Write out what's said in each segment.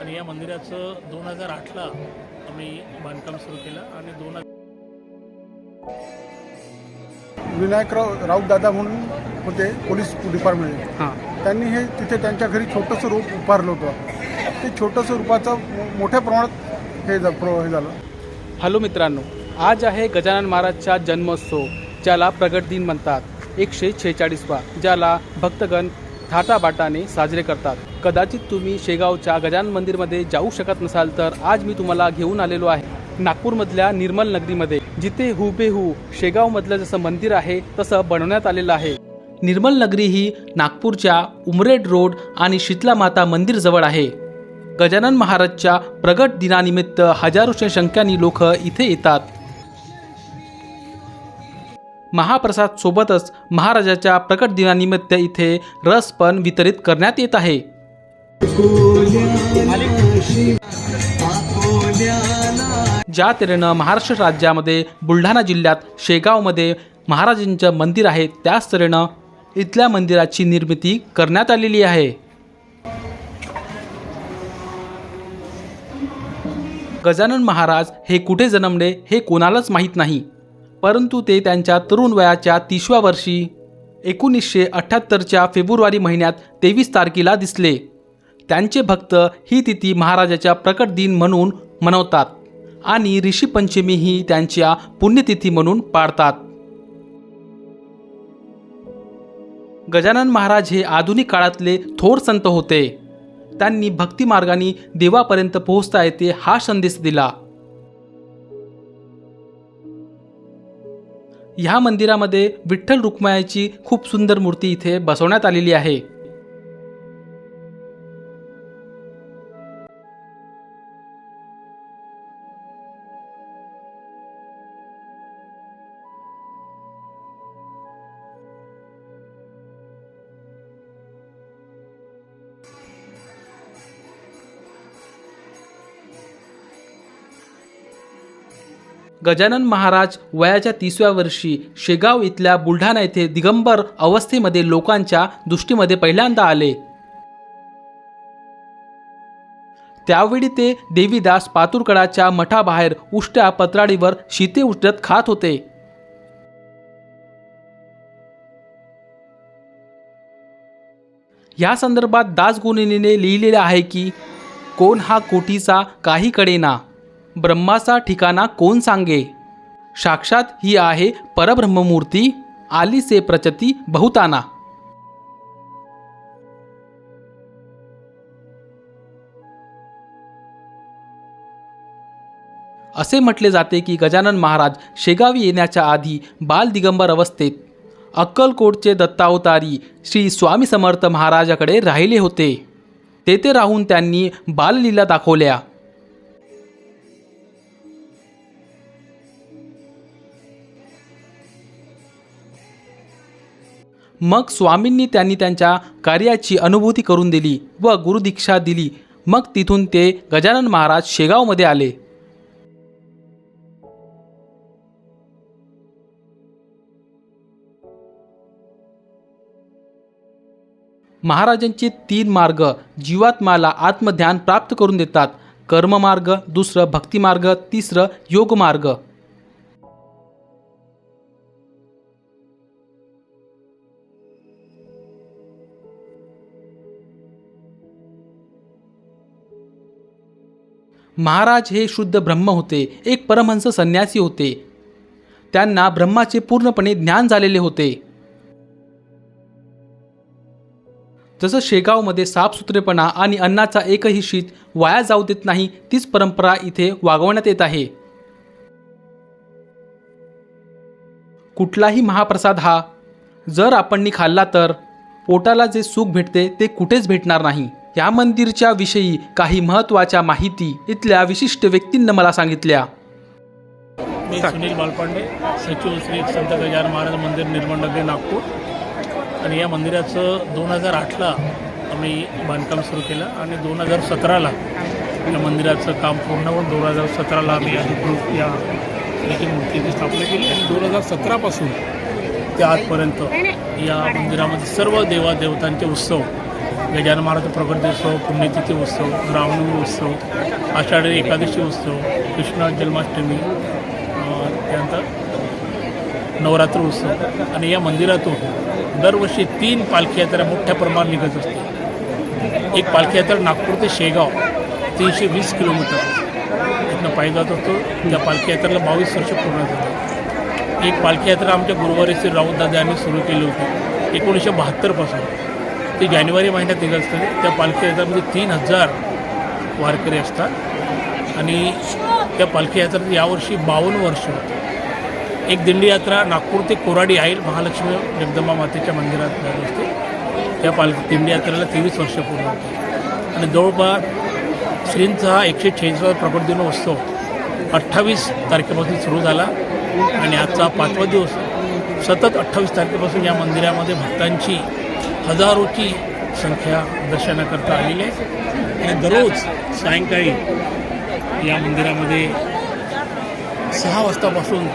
आणि या मंदिराचं 2008ला आम्ही बांधकाम सुरू केलं आणि विनायकराव राऊतदादा म्हणून होते पोलीस डिपार्टमेंट. त्यांनी हे तिथे त्यांच्या घरी छोटंसं रूप उभारलं होतं. ते छोटंसं रूपाचं मोठ्या प्रमाणात हे झालं. हॅलो मित्रांनो, आज आहे गजानन महाराजचा जन्मोत्सव, ज्याला प्रगट दिन म्हणतात. 146वा, ज्याला भक्तगण थाटाबाटाने साजरे करतात. कदाचित तुम्ही शेगावच्या गजानन मंदिरमध्ये जाऊ शकत नसाल, तर आज मी तुम्हाला घेऊन आलेलो आहे नागपूरमधल्या निर्मल नगरीमध्ये, जिथे हुबेहू शेगावमधलं जसं मंदिर आहे तसं बनवण्यात आलेलं आहे. निर्मल नगरी ही नागपूरच्या उमरेड रोड आणि शीतला माता मंदिर जवळ आहे. गजानन महाराजच्या प्रगट दिनानिमित्त हजारोच्या संख्येने लोक इथे येतात. महाप्रसाद सोबतच महाराजाच्या प्रकट दिनानिमित्त इथे रस पण वितरित करण्यात येत आहे. ज्या तऱ्हेनं महाराष्ट्र राज्यामध्ये बुलढाणा जिल्ह्यात शेगावमध्ये महाराजांचं मंदिर आहे, त्याच तऱ्हेनं इथल्या मंदिराची निर्मिती करण्यात आलेली आहे. गजानन महाराज हे कुठे जन्मले हे कोणालाच माहीत नाही, परंतु ते त्यांच्या तरुण वयाच्या 30व्या वर्षी 1978च्या फेब्रुवारी महिन्यात 23 तारखेला दिसले. त्यांचे भक्त ही तिथी महाराजाच्या प्रकट दिन म्हणून मनवतात आणि ऋषी पंचमी ही त्यांच्या पुण्यतिथी म्हणून पाळतात. गजानन महाराज हे आधुनिक काळातले थोर संत होते. त्यांनी भक्ती मार्गाने देवापर्यंत पोहोचता येते हा संदेश दिला. ह्या मंदिरामध्ये विठ्ठल रुक्माईची खूप सुंदर मूर्ती इथे बसवण्यात आलेली आहे. गजानन महाराज वयाच्या 30व्या वर्षी शेगाव इथल्या बुलढाणा येथे दिगंबर अवस्थेमध्ये लोकांच्या दृष्टीमध्ये पहिल्यांदा आले. त्यावेळी ते देवीदास पातुरकडाच्या मठाबाहेर उष्ट्या पत्राडीवर शीते उष्टत खात होते. या संदर्भात दासगुणिनीने लिहिलेले आहे की, कोण हा कोटीचा काही कडेना, ब्रह्माचा ठिकाणा कोण सांगे, साक्षात ही आहे परब्रह्ममूर्ती, आली से प्रचती बहुताना. असे म्हटले जाते की गजानन महाराज शेगावी येण्याच्या आधी बाल दिगंबर अवस्थेत अक्कलकोटचे दत्तावतारी श्री स्वामी समर्थ महाराजाकडे राहिले होते. तेथे राहून त्यांनी बाललीला दाखवल्या. मग स्वामींनी त्यांनी त्यांच्या कार्याची अनुभूती करून दिली व गुरुदीक्षा दिली. मग तिथून ते गजानन महाराज शेगावमध्ये आले. महाराजांचे 3 मार्ग जीवात्माला आत्मध्यान प्राप्त करून देतात. कर्ममार्ग, दुसरं भक्तिमार्ग, तिसरं योगमार्ग. महाराज हे शुद्ध ब्रह्म होते, एक परमहंस संन्यासी होते. त्यांना ब्रह्माचे पूर्णपणे ज्ञान झालेले होते. जसं शेगावमध्ये साफसुथरेपणा आणि अन्नाचा एकही शीत वाया जाऊ देत नाही, तीच परंपरा इथे वागवण्यात येत आहे. कुठलाही महाप्रसाद हा जर आपण खाल्ला तर पोटाला जे सुख भेटते ते कुठेच भेटणार नाही. या मंदिरच्या विषयी काही महत्त्वाच्या माहिती इथल्या विशिष्ट व्यक्तींनी मला सांगितल्या. मी सुनील बालपांडे, सचिव श्री संत गजानन महाराज मंदिर निर्मल नगरी नागपूर. आणि या मंदिराचं 2008ला आम्ही बांधकाम सुरू केलं आणि 2017ला या मंदिराचं काम पूर्ण होऊन 2017ला आम्ही अधिकृत या मूर्तीची स्थापना केली. आणि 2017पासून ते आजपर्यंत या मंदिरामध्ये सर्व देवादेवतांचे उत्सव गजानन महाराज प्रकटोत्सव, पुण्यतिथी उत्सव, रामनवमी उत्सव, आषाढी एकादशी उत्सव, कृष्ण जन्माष्टमी, त्यानंतर नवरात्र उत्सव आणि या मंदिरातून दरवर्षी 3 पालखी यात्रा मोठ्या प्रमाणात निघत असते. एक पालखी यात्रा नागपूर ते शेगाव 320 किलोमीटर इथनं पायी जात असतो. त्या पालखी यात्रेला 22 वर्ष पूर्ण झाली. एक पालखी यात्रा आमच्या गुरुवारी श्री राऊतदादा यांनी सुरू केली होती 1972पासून. ते जानेवारी महिन्यात निघत असते. त्या पालखी यात्रेमध्ये 3000 वारकरी असतात आणि त्या पालखी यात्रेत यावर्षी 52 वर्ष होते. एक दिंडी यात्रा नागपूर ते कोराडी आई महालक्ष्मी जगदंबा मातेच्या मंदिरात जात असते. त्या दिंडी यात्रेला 23 वर्ष पूर्ण होते आणि जवळपास श्रींचा हा 146वा प्रकट दिन उत्सव 28 तारखेपासून सुरू झाला आणि आजचा 5वा दिवस. सतत 28 तारखेपासून या मंदिरामध्ये भक्तांची हजारोची संख्या दर्शनाकरता आलेली आहे आणि दररोज सायंकाळी या मंदिरामध्ये 6 वाजतापासून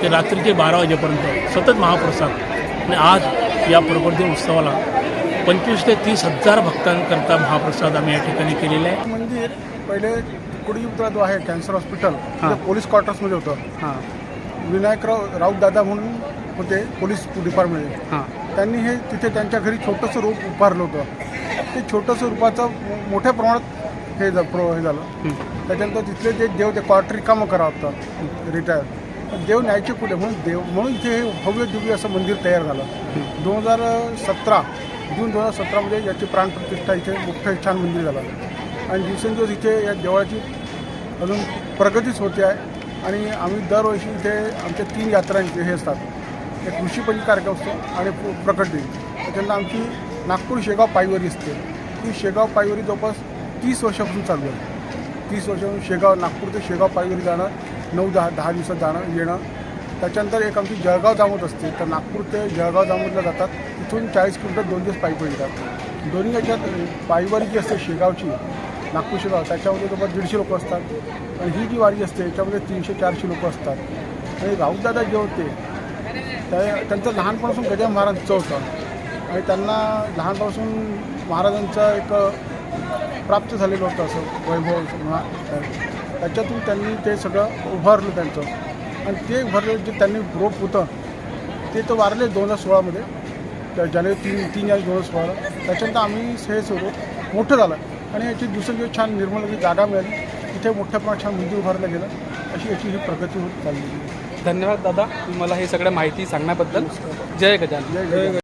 ते रात्रीचे 12 वाजेपर्यंत सतत महाप्रसाद. आणि आज या प्रकट दिन उत्सवाला 25 ते 30 हजार भक्तांकरता महाप्रसाद आम्ही या ठिकाणी केलेला आहे. मंदिर पहिले कुडीपुत्रा जो आहे कॅन्सर हॉस्पिटल ते पोलीस क्वार्टर्समध्ये होतं. विनायकराव राऊतदादा म्हणून होते पोलीस डिपार्टमेंटमध्ये. त्यांनी हे तिथे त्यांच्या घरी छोटंसं रूप उभारलं होतं. ते छोटंसं रूपाचं मोठ्या प्रमाणात हे झालं. त्याच्यानंतर तिथले जे देव ते क्वार्टर रिकामं करावं होतं रिटायर. देव न्यायचे कुठे म्हणून इथे हे भव्य दिव्य असं मंदिर तयार झालं. 2017 जून 2017मध्ये याची प्राणप्रतिष्ठा इथे मोठं छान मंदिर झालं आणि दिवसेंदिवस इथे या देवळाची अजून प्रगतीच होते आहे. आणि आम्ही दरवर्षी इथे आमच्या 3 यात्रांचे हे असतात. एक ऋषीपंच कार्यक्रम असतो आणि प्रकट दिन. त्याच्यानंतर आमची नागपूर शेगाव पायवारी असते. ती शेगाव पायवारी जवळपास 30 वर्षापासून चालू आहे. 30 वर्षापासून नागपूर ते शेगाव पायवारी जाणं, 9-10 दिवसात जाणं येणं. त्याच्यानंतर एक आमची जळगाव जामोद असते. तर नागपूर ते जळगाव जामोदला जातात. तिथून 40 किलोमीटर 2 दिवस पायी येतात. दोन्ही याच्यात पायवारी जी असते शेगावची नागपूर शेगाव त्याच्यामध्ये जवळपास 150 लोक असतात आणि ही जी वारी असते याच्यामध्ये 300-400 लोक असतात. आणि राऊतदादा जे होते त्यांचं लहानपणापासून गजानन महाराजांचं होतं आणि त्यांना लहानपासून महाराजांचं एक प्राप्त झालेलं होतं असं वैभव. त्याच्यातून त्यांनी ते सगळं उभारलं त्यांचं आणि ते उभारलं जे त्यांनी रोप होतं ते तर वारले 2016मध्ये जानेवारी 3 जानेवारी 2016. त्याच्यानंतर आम्ही हे स्वरूप मोठं झालं आणि याची दिवसेंदिवस छान निर्मळ जागा मिळाली. इथे मोठ्या प्रमाणात छान मंदिर उभारलं गेलं. अशी याची ही प्रगती होत चालली. धन्यवाद दादा, तुम्ही मला हे सगळं माहिती सांगण्याबद्दल. जय गजानन. जय